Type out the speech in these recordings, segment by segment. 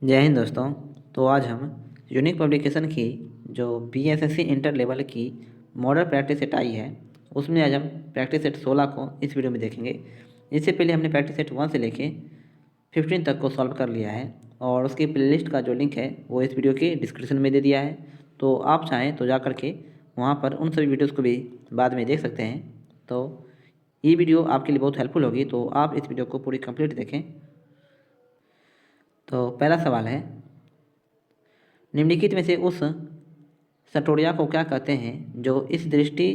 जय हिंद दोस्तों। तो आज हम यूनिक पब्लिकेशन की जो बीएसएससी इंटर लेवल की मॉडल प्रैक्टिस सेट आई है उसमें आज हम प्रैक्टिस सेट 16 को इस वीडियो में देखेंगे। इससे पहले हमने प्रैक्टिस सेट 1 से लेके 15 तक को सॉल्व कर लिया है और उसकी प्लेलिस्ट का जो लिंक है वो इस वीडियो के डिस्क्रिप्शन में दे दिया है। तो आप चाहें तो जा कर के वहाँ पर उन सभी वीडियोज़ को भी बाद में देख सकते हैं। तो ये वीडियो आपके लिए बहुत हेल्पफुल होगी, तो आप इस वीडियो को पूरी कंप्लीट देखें। तो पहला सवाल है, निम्नलिखित में से उस सटोरिया को क्या कहते हैं जो इस दृष्टि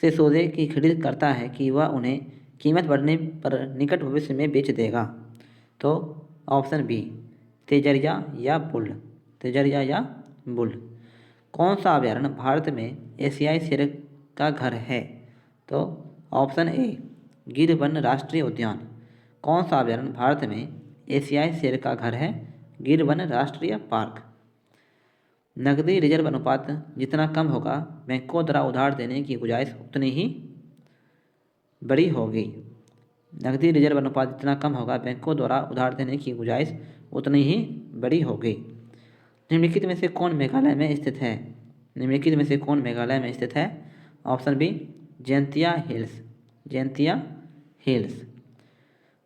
से सौदे की खरीद करता है कि वह उन्हें कीमत बढ़ने पर निकट भविष्य में बेच देगा? तो ऑप्शन बी, तेजरिया या बुल। तेजरिया या बुल। कौन सा अभयारण्य भारत में एशियाई शेर का घर है? तो ऑप्शन ए, गिर वन राष्ट्रीय उद्यान। कौन सा अभयारण्य भारत में एशियाई शेर का घर है? गिर वन राष्ट्रीय पार्क। नकदी रिजर्व अनुपात जितना कम होगा बैंकों द्वारा उधार देने की गुंजाइश उतनी ही बड़ी होगी। नकदी रिजर्व अनुपात जितना कम होगा बैंकों द्वारा उधार देने की गुंजाइश उतनी ही बड़ी होगी। निम्नलिखित में से कौन मेघालय में स्थित है? निम्नलिखित में से कौन मेघालय में स्थित है? Option B, Jaintia hills. Jaintia hills.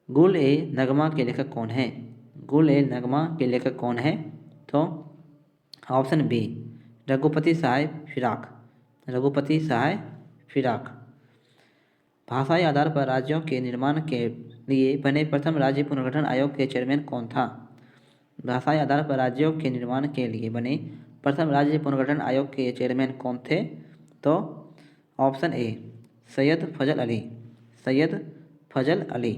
Gul e नगमा के लेखक कौन है? गुल ए नगमा के लेखक कौन है? तो ऑप्शन बी, रघुपति सहाय फिराक। रघुपति सहाय फिराक। भाषाई आधार पर राज्यों के निर्माण के लिए बने प्रथम राज्य पुनर्गठन आयोग के चेयरमैन कौन था? भाषाई आधार पर राज्यों के निर्माण के लिए बने प्रथम राज्य पुनर्गठन आयोग के चेयरमैन कौन थे? तो ऑप्शन ए, सैयद फजल अली। सैयद फजल अली।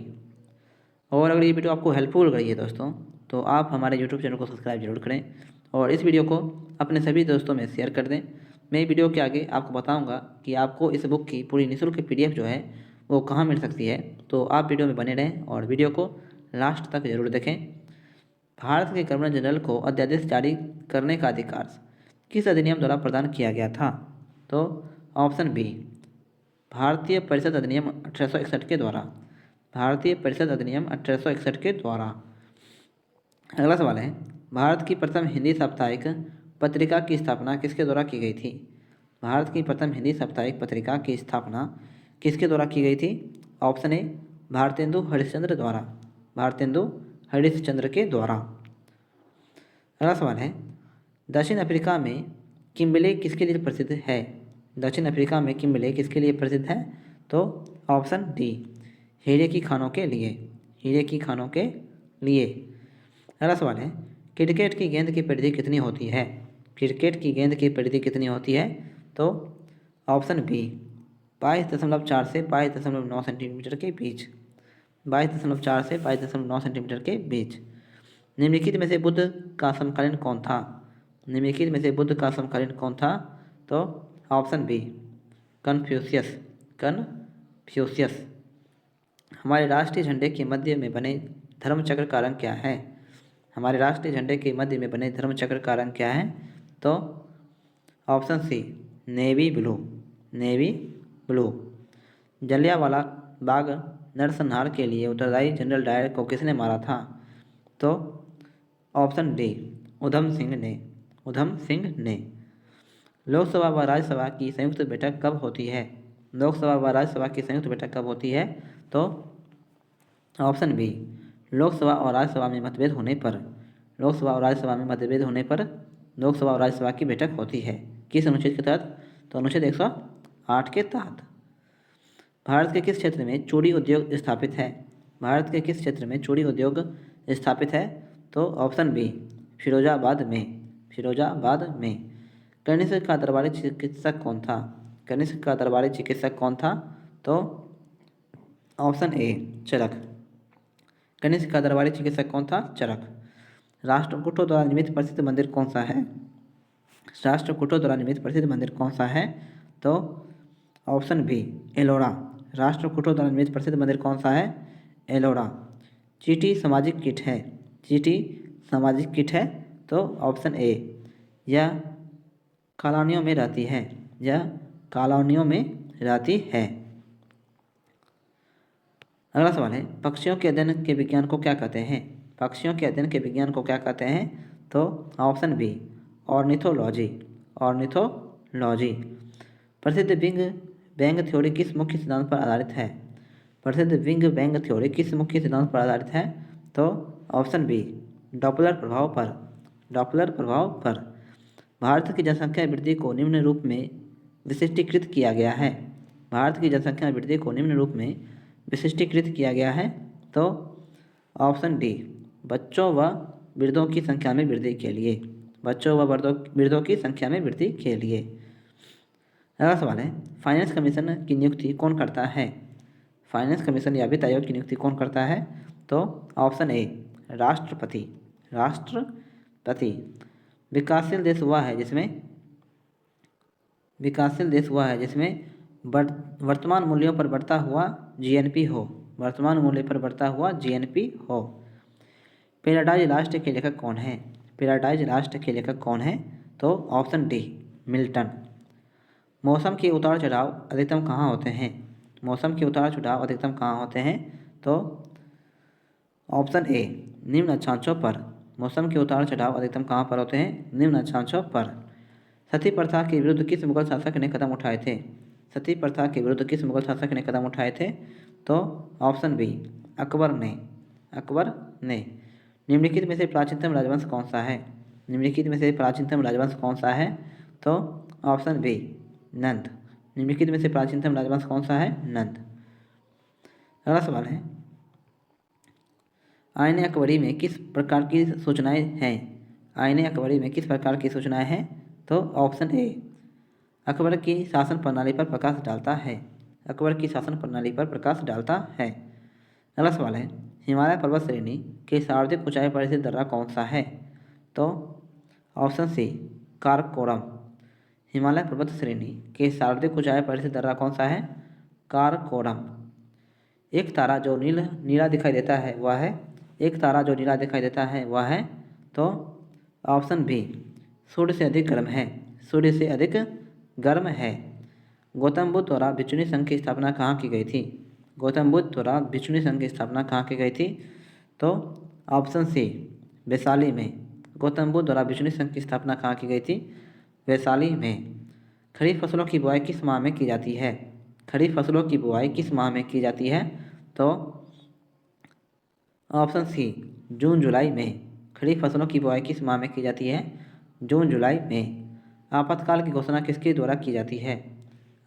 और अगर ये वीडियो आपको हेल्पफुल लग रही है दोस्तों, तो आप हमारे यूट्यूब चैनल को सब्सक्राइब जरूर करें और इस वीडियो को अपने सभी दोस्तों में शेयर कर दें। मैं वीडियो के आगे आपको बताऊंगा कि आपको इस बुक की पूरी निःशुल्क पीडीएफ जो है वो कहाँ मिल सकती है। तो आप वीडियो में बने रहें और वीडियो को लास्ट तक जरूर देखें। भारत के गवर्नर जनरल को अध्यादेश जारी करने का अधिकार किस अधिनियम द्वारा प्रदान किया गया था? तो ऑप्शन बी, भारतीय परिषद अधिनियम 1861 के द्वारा। भारतीय परिषद अधिनियम 1861 के द्वारा। अगला सवाल है, भारत की प्रथम हिंदी साप्ताहिक पत्रिका की स्थापना किसके द्वारा की गई थी? भारत की प्रथम हिंदी साप्ताहिक पत्रिका की स्थापना किसके द्वारा की गई थी? ऑप्शन ए, भारतेंदु हरिश्चंद्र द्वारा। भारतेंदु हरिश्चंद्र के द्वारा। अगला सवाल है, दक्षिण अफ्रीका में किम्बले किसके लिए प्रसिद्ध है? दक्षिण अफ्रीका में किम्बले किसके लिए प्रसिद्ध है? तो ऑप्शन डी, हीरे की खानों के लिए। हीरे की खानों के लिए। अगला सवाल है, क्रिकेट की गेंद की परिधि कितनी होती है? क्रिकेट की गेंद की परिधि कितनी होती है? तो ऑप्शन बी, 22.4 से 22.9 सेंटीमीटर के बीच। 22.4 से 22.9 सेंटीमीटर के बीच। निम्नलिखित में से बुद्ध का समकालीन कौन था? निम्नलिखित में से बुद्ध का समकालीन कौन था? तो ऑप्शन बी, कन्फ्यूशियस। कन्फ्यूशियस। हमारे राष्ट्रीय झंडे के मध्य में बने धर्मचक्र का रंग क्या है? हमारे राष्ट्रीय झंडे के मध्य में बने धर्मचक्र का रंग क्या है? तो option C, navy blue. Navy blue. Jallianwala Bagh नरसंहार के लिए उत्तरदायी जनरल डायर को किसने मारा था? तो ऑप्शन डी, उधम सिंह ने। उधम सिंह ने। लोकसभा व राज्यसभा की संयुक्त बैठक कब होती है? लोकसभा व राज्यसभा की संयुक्त बैठक कब होती है? तो ऑप्शन बी, लोकसभा और राज्यसभा में मतभेद होने पर। लोकसभा और राज्यसभा में मतभेद होने पर लोकसभा और राज्यसभा की बैठक होती है। किस अनुच्छेद के तहत? तो अनुच्छेद 108 के तहत। भारत के किस क्षेत्र में चूड़ी उद्योग स्थापित है? भारत के किस क्षेत्र में चूड़ी उद्योग स्थापित है? तो ऑप्शन बी, फिरोजाबाद में। फिरोजाबाद में। कनिष्क का दरबारी चिकित्सक कौन था? कनिष्क का दरबारी चिकित्सक कौन था? तो ऑप्शन ए, चरक। कनिष्क का दरबारी चिकित्सक कौन था? चरक। राष्ट्रकूटों द्वारा निर्मित प्रसिद्ध मंदिर कौन सा है? राष्ट्रकूटों द्वारा निर्मित प्रसिद्ध मंदिर कौन सा है? तो ऑप्शन बी, एलोरा। राष्ट्रकूटों द्वारा निर्मित प्रसिद्ध मंदिर कौन सा है? एलोरा। चींटी सामाजिक कीट है। चींटी सामाजिक कीट है। तो ऑप्शन ए, यह कॉलोनियों में रहती है। यह कॉलोनियों में रहती है। अगला सवाल है, पक्षियों के अध्ययन के विज्ञान को क्या कहते हैं? पक्षियों के अध्ययन के विज्ञान को क्या कहते हैं? तो ऑप्शन बी ऑर्निथोलॉजी। ऑर्निथोलॉजी। प्रसिद्ध बिग बैंग थ्योरी किस मुख्य सिद्धांत पर आधारित है? प्रसिद्ध बिग बैंग थ्योरी किस मुख्य सिद्धांत पर आधारित है? तो ऑप्शन बी डॉपलर प्रभाव पर। डॉपलर प्रभाव पर। भारत की जनसंख्या वृद्धि को निम्न रूप में विशिष्टीकृत किया गया है। भारत की जनसंख्या वृद्धि को निम्न रूप में विशिष्टीकृत किया गया है। तो ऑप्शन डी बच्चों व वृद्धों की संख्या में वृद्धि के लिए। बच्चों व वृद्धों की संख्या में वृद्धि के लिए। अगला सवाल है, फाइनेंस कमीशन की नियुक्ति कौन करता है? फाइनेंस कमीशन या वित्त आयोग की नियुक्ति कौन करता है? तो ऑप्शन ए राष्ट्रपति। राष्ट्रपति। विकासशील देश वह है जिसमें वर्तमान मूल्यों पर बढ़ता हुआ जीएनपी हो। वर्तमान मूल्य पर बढ़ता हुआ जीएनपी हो। पैराडाइज लास्ट के लेखक कौन है? पैराडाइज लास्ट के लेखक कौन है? तो ऑप्शन डी मिल्टन। मौसम के उतार चढ़ाव अधिकतम कहाँ होते हैं? मौसम के उतार चढ़ाव अधिकतम कहाँ होते हैं? तो ऑप्शन ए निम्न अक्षांशों पर। मौसम के उतार चढ़ाव अधिकतम कहाँ पर होते हैं? निम्न अक्षांशों पर। सती प्रथा के विरुद्ध किस मुगल शासक ने कदम उठाए थे? सती प्रथा के विरुद्ध किस मुगल शासक ने कदम उठाए थे? तो ऑप्शन बी अकबर ने। अकबर ने। निम्नलिखित में से प्राचीनतम राजवंश कौन सा है? निम्नलिखित में से प्राचीनतम राजवंश कौन सा है? तो ऑप्शन बी नंद। निम्नलिखित में से प्राचीनतम राजवंश कौन सा है? नंद। अगला सवाल है, आईने अकबरी में किस प्रकार की सूचनाएं हैं? आईने अकबरी में किस प्रकार की सूचनाएं हैं? तो ऑप्शन ए अकबर की शासन प्रणाली पर प्रकाश डालता है। अकबर की शासन प्रणाली पर प्रकाश डालता है। अगला सवाल है, हिमालय पर्वत श्रेणी के सर्वाधिक ऊंचाई पर स्थित दर्रा कौन सा है? तो ऑप्शन सी काराकोरम। हिमालय पर्वत श्रेणी के सर्वाधिक ऊंचाई पर स्थित दर्रा कौन सा है? काराकोरम। एक तारा जो नीला दिखाई देता है वह है? एक तारा जो नीला दिखाई देता है वह है? तो ऑप्शन बी सूर्य से अधिक गर्म है। सूर्य से अधिक गर्म है। गौतम बुद्ध द्वारा भिक्षुणी संघ की स्थापना कहाँ की गई थी? गौतम बुद्ध द्वारा भिक्षुणी संघ की स्थापना कहाँ की गई थी? तो ऑप्शन सी वैशाली में। गौतम बुद्ध द्वारा भिक्षुणी संघ की स्थापना कहाँ की गई थी? वैशाली में। खरीफ फसलों की बुआई किस माह में की जाती है? खरीफ फसलों की बुआई किस माह में की जाती है? तो ऑप्शन सी जून जुलाई में। खरीफ फसलों की बुआई किस माह में की जाती है? जून जुलाई में। आपातकाल की घोषणा किसके द्वारा की जाती है?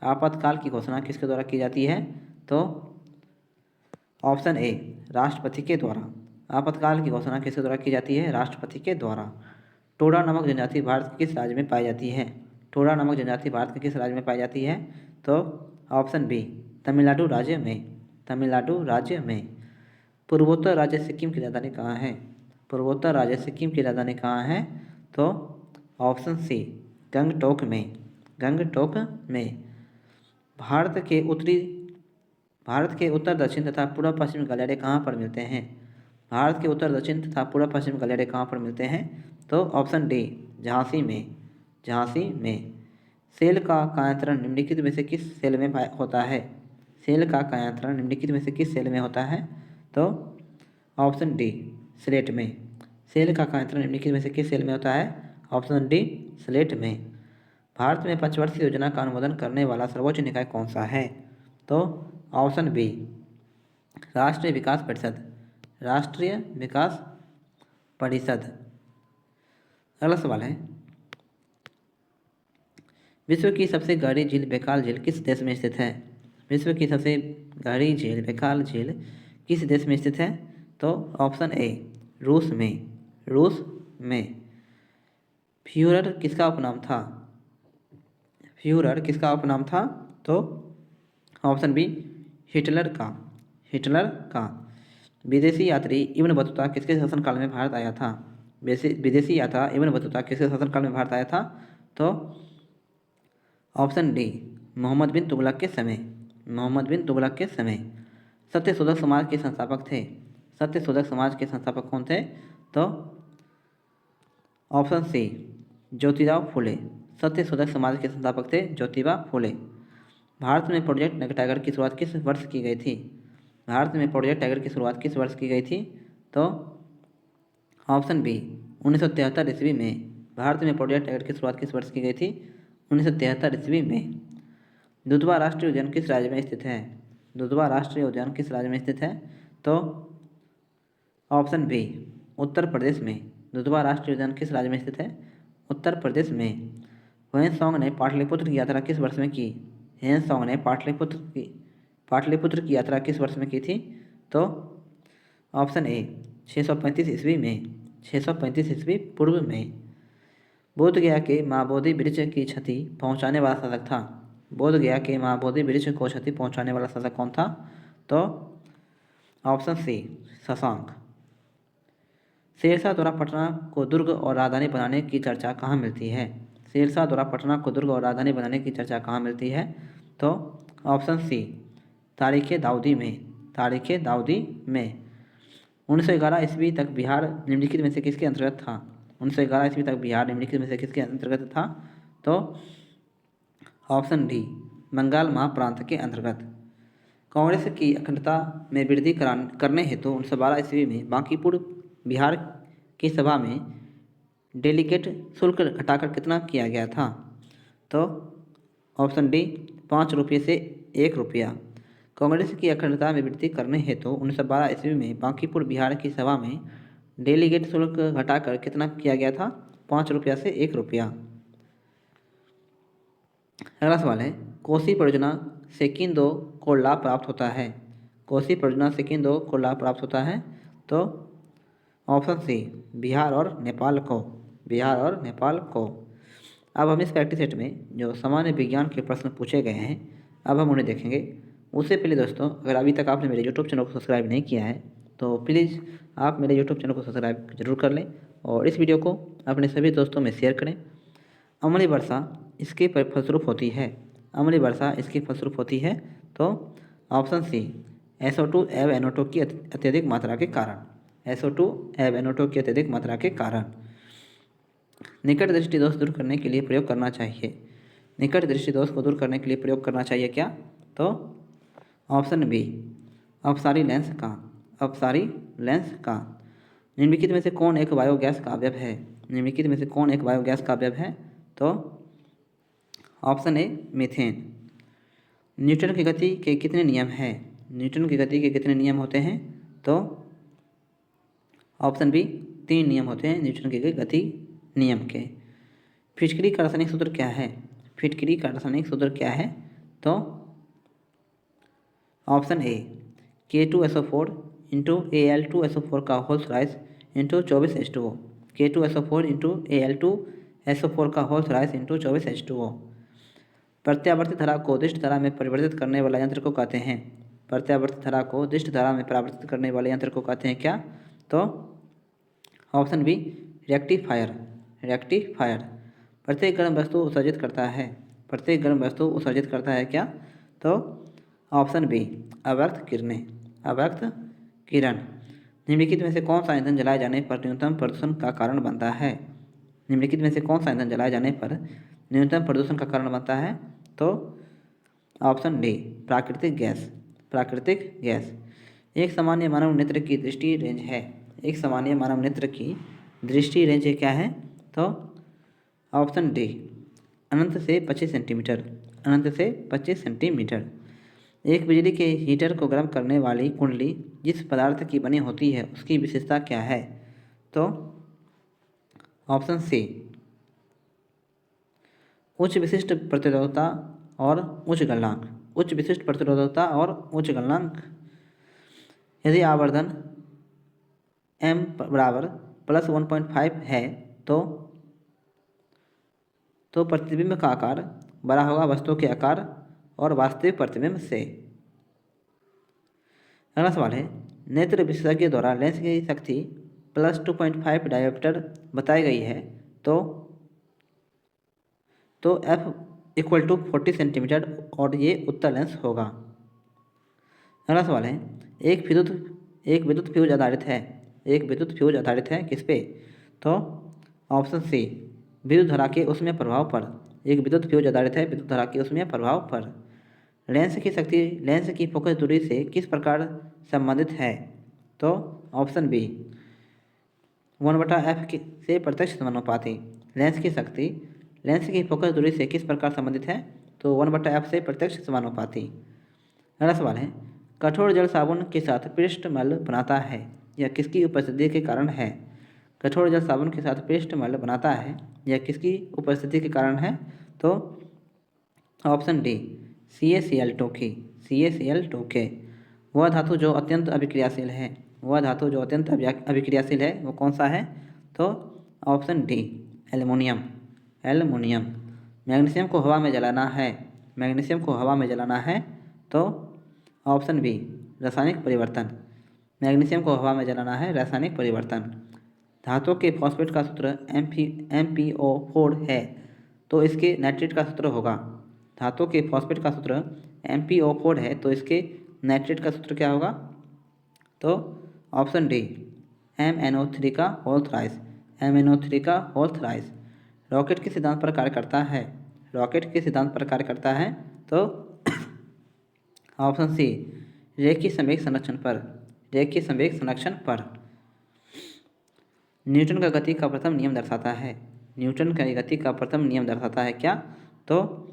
आपातकाल की घोषणा किसके द्वारा की जाती है? तो ऑप्शन ए राष्ट्रपति के द्वारा। आपातकाल की घोषणा किसके द्वारा की जाती है? राष्ट्रपति के द्वारा। टोडा नामक जनजाति भारत के किस राज्य में पाई जाती है? टोडा नामक जनजाति भारत के किस राज्य में पाई जाती है? तो ऑप्शन बी तमिलनाडु राज्य में। तमिलनाडु राज्य में। पूर्वोत्तर राज्य सिक्किम की राजधानी कहाँ है? पूर्वोत्तर राज्य सिक्किम की राजधानी कहाँ है? तो ऑप्शन सी गंगटोक में। गंगटोक में। भारत के उत्तर दक्षिण तथा पूर्व पश्चिम गलियारे कहाँ पर मिलते हैं? भारत के उत्तर दक्षिण तथा पूर्व पश्चिम गलियारे कहाँ पर मिलते हैं? तो ऑप्शन डी झांसी में। झांसी में। सेल का कायांतरण निम्नलिखित में से किस सेल में होता है? सेल का कायांतरण निम्नलिखित में से किस सेल में होता है? तो ऑप्शन डी स्लेट में। सेल का कायांतरण निम्नलिखित में से किस सेल में होता है? ऑप्शन डी स्लेट में। भारत में पंचवर्षीय योजना का अनुमोदन करने वाला सर्वोच्च निकाय कौन सा है? तो ऑप्शन बी राष्ट्रीय विकास परिषद। राष्ट्रीय विकास परिषद। अगला सवाल है, विश्व की सबसे गहरी झील बैकाल झील किस देश में स्थित है? विश्व की सबसे गहरी झील बैकाल झील किस देश में स्थित है? तो ऑप्शन ए रूस में। रूस में। फ्यूरर किसका उपनाम था? फ्यूरर किसका उपनाम था? तो ऑप्शन बी हिटलर का। हिटलर का। विदेशी यात्री इब्न बतूता किसके शासनकाल में भारत आया था? विदेशी यात्रा इब्न बतूता किसके शासनकाल में भारत आया था? तो ऑप्शन डी मोहम्मद बिन तुगलक के समय। मोहम्मद बिन तुगलक के समय। सत्यशोधक समाज के संस्थापक थे। सत्यशोधक समाज के संस्थापक कौन थे? तो ऑप्शन सी ज्योतिराव फूले। सत्यशोधक समाज के संस्थापक थे ज्योतिबा फूले। भारत में प्रोजेक्ट टाइगर की शुरुआत किस वर्ष की गई थी? भारत में प्रोजेक्ट टाइगर की शुरुआत किस वर्ष की गई थी? तो ऑप्शन बी 1973 ईस्वी में। भारत में प्रोडिया टैक्ट की शुरुआत किस वर्ष की गई थी? 1973 ईस्वी में। दुधवा राष्ट्रीय उद्यान किस राज्य में स्थित है? दुधवा राष्ट्रीय उद्यान किस राज्य में स्थित है? तो ऑप्शन बी उत्तर प्रदेश में। दुधवा राष्ट्रीय उद्यान किस राज्य में स्थित है? उत्तर प्रदेश में। ह्वेन ने पाटलिपुत्र की यात्रा किस वर्ष में की? ह्वेन ने पाटलिपुत्र की यात्रा किस वर्ष में की थी? तो ऑप्शन ए 635 ईस्वी में। 635 ईस्वी पूर्व में। बोध गया के महाबोधि वृक्ष की क्षति पहुंचाने वाला शासक था? बोध गया के महाबोधि वृक्ष को क्षति पहुंचाने वाला शासक कौन था? तो ऑप्शन सी शशांक। शेरशाह द्वारा पटना को दुर्ग और राजधानी बनाने की चर्चा कहाँ मिलती है? शेरशाह द्वारा पटना को दुर्ग और राजधानी बनाने की चर्चा कहाँ मिलती है? तो ऑप्शन सी तारीख़ दाऊदी में। तारीख़ दाऊदी में। 1911 ईस्वी तक बिहार निम्नलिखित में से किसके अंतर्गत था? 1911 ईस्वी तक बिहार निम्नलिखित में से किसके अंतर्गत था? तो ऑप्शन डी बंगाल महाप्रांत के अंतर्गत। कांग्रेस की अखंडता में वृद्धि करने हेतु 1912 ईस्वी में बांकीपुर बिहार की सभा में डेलीगेट शुल्क घटाकर कितना किया गया था? तो ऑप्शन डी 5 रुपये से 1 रुपया। कांग्रेस की अखंडता में वृद्धि करने हेतु 1912 ईस्वी में बांकीपुर बिहार की सभा में डेलीगेट शुल्क घटाकर कितना किया गया था? 5 रुपया से 1 रुपया। अगला सवाल है कोसी परियोजना से किन दो को लाभ प्राप्त होता है? कोसी परियोजना से किन दो को लाभ प्राप्त होता है? तो ऑप्शन सी बिहार और नेपाल को। बिहार और नेपाल को। अब हम इस प्रैक्टिस सेट में जो सामान्य विज्ञान के प्रश्न पूछे गए हैं अब हम उन्हें देखेंगे। उससे पहले दोस्तों अगर अभी तक आपने मेरे यूट्यूब चैनल को सब्सक्राइब नहीं किया है तो प्लीज़ आप मेरे यूट्यूब चैनल को सब्सक्राइब जरूर कर लें और इस वीडियो को अपने सभी दोस्तों में शेयर करें। अम्लीय वर्षा इसके फलस्वरूप होती है। अम्लीय वर्षा इसके फलस्वरूप होती है। तो ऑप्शन सी SO2 एव NO2 की अत्यधिक मात्रा के कारण। SO2 एव NO2 की अत्यधिक मात्रा के कारण। निकट दृष्टि दोष दूर करने के लिए प्रयोग करना चाहिए। निकट दृष्टि दोष को दूर करने के लिए प्रयोग करना चाहिए क्या? तो ऑप्शन बी अपसारी लेंस का। अपसारी लेंस का। निम्नलिखित में से कौन एक बायोगैस का अवयव है? निम्नलिखित में से कौन एक बायोगैस का अवयव है? तो ऑप्शन ए मीथेन। न्यूटन की गति के कितने नियम हैं? न्यूटन की गति के कितने नियम होते हैं? तो ऑप्शन बी 3 नियम होते हैं न्यूटन की गति नियम के। फिटकरी का रासायनिक सूत्र क्या है? फिटकरी का रासायनिक सूत्र क्या है? तो option A K2SO4 into Al2SO4 का whole rice into 24H2O। K2SO4 into Al2SO4 का होल राइस इंटू 24H2O। प्रत्यावर्ती धारा को दिष्ट धारा में परिवर्तित करने वाला यंत्र को कहते हैं। प्रत्यावर्ती धारा को दिष्ट धारा में परिवर्तित करने वाले यंत्र को कहते हैं क्या? तो ऑप्शन बी रेक्टिफायर। रेक्टिफायर। प्रत्येक गर्म वस्तु उत्सर्जित करता है। प्रत्येक गर्म वस्तु उत्सर्जित करता है क्या? तो ऑप्शन बी अव्यक्त किरणें। अव्यक्त किरण। निम्नलिखित में से कौन सा ईंधन जलाए जाने पर न्यूनतम प्रदूषण का कारण बनता है? निम्नलिखित में से कौन सा ईंधन जलाए जाने पर न्यूनतम प्रदूषण का कारण बनता है? तो ऑप्शन डी प्राकृतिक गैस। प्राकृतिक गैस। एक सामान्य मानव नेत्र की दृष्टि रेंज है। एक सामान्य मानव नेत्र की दृष्टि रेंज क्या है? तो ऑप्शन डी अनंत से 25 सेंटीमीटर। अनंत से 25 सेंटीमीटर। एक बिजली के हीटर को गर्म करने वाली कुंडली जिस पदार्थ की बनी होती है उसकी विशेषता क्या है? तो ऑप्शन सी उच्च विशिष्ट प्रतिरोधकता और उच्च गलनांक। उच्च विशिष्ट प्रतिरोधकता और उच्च गलनांक। यदि आवर्धन m बराबर +1.5 है तो प्रतिबिंब का आकार बड़ा होगा वस्तु के आकार और वास्तविक प्रतिबिंब से। अगला सवाल है नेत्र विशेषज्ञ द्वारा लेंस की शक्ति +2.5 डायोप्टर बताई गई है तो f = 40 सेंटीमीटर और ये उत्तल लेंस होगा। अगला सवाल है एक विद्युत फ्यूज आधारित है। एक विद्युत फ्यूज आधारित है किस पे? तो ऑप्शन सी विद्युत धारा के उसमें प्रभाव पर। एक विद्युत फ्यूज आधारित है विद्युत धारा के उसमें प्रभाव पर। लेंस की शक्ति लेंस की फोकस दूरी से किस प्रकार संबंधित है? तो ऑप्शन बी 1/f से प्रत्यक्ष समानुपाती। लेंस की शक्ति लेंस की फोकस दूरी से किस प्रकार संबंधित है? तो 1/f से प्रत्यक्ष समानुपाती। अगला सवाल है, कठोर जल साबुन के साथ पृष्ठ मल बनाता है, यह किसकी उपस्थिति के कारण है? कठोर जल साबुन के साथ पृष्ठ मल बनाता है, यह किसकी उपस्थिति के कारण है? तो ऑप्शन डी CaCl2 की। CaCl2 के। वह धातु जो अत्यंत अभिक्रियाशील है, वह धातु जो अत्यंत अभिक्रियाशील है वो कौन सा है? तो option D aluminium. Aluminium. Magnesium को हवा में जलाना है, मैग्नीशियम को हवा में जलाना है तो ऑप्शन बी रासायनिक परिवर्तन। मैग्नीशियम को हवा में जलाना है, रासायनिक परिवर्तन। धातु के फॉस्फेट का सूत्र MPO4 है तो इसके नाइट्रेट का सूत्र होगा। धातु के फॉस्फेट का सूत्र MPO4 है तो इसके नाइट्रेट का सूत्र क्या होगा? तो ऑप्शन डी MnO3 का होल थ्राइस। MnO3 का होल थ्राइस। रॉकेट किस सिद्धांत पर कार्य करता है? रॉकेट किस सिद्धांत पर कार्य करता है? तो ऑप्शन सी रेखीय संवेग संरक्षण पर। रेखीय संवेग संरक्षण पर। न्यूटन का गति का प्रथम नियम दर्शाता है। न्यूटन का गति का प्रथम नियम दर्शाता है क्या? तो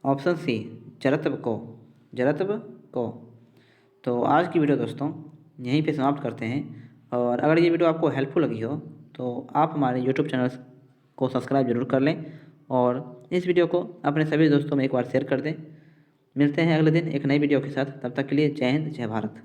ऑप्शन सी जड़त्व को। जड़त्व को। तो आज की वीडियो दोस्तों यहीं पे समाप्त करते हैं, और अगर ये वीडियो आपको हेल्पफुल लगी हो तो आप हमारे यूट्यूब चैनल को सब्सक्राइब जरूर कर लें और इस वीडियो को अपने सभी दोस्तों में एक बार शेयर कर दें। मिलते हैं अगले दिन एक नई वीडियो के साथ, तब तक के लिए जय हिंद जय भारत।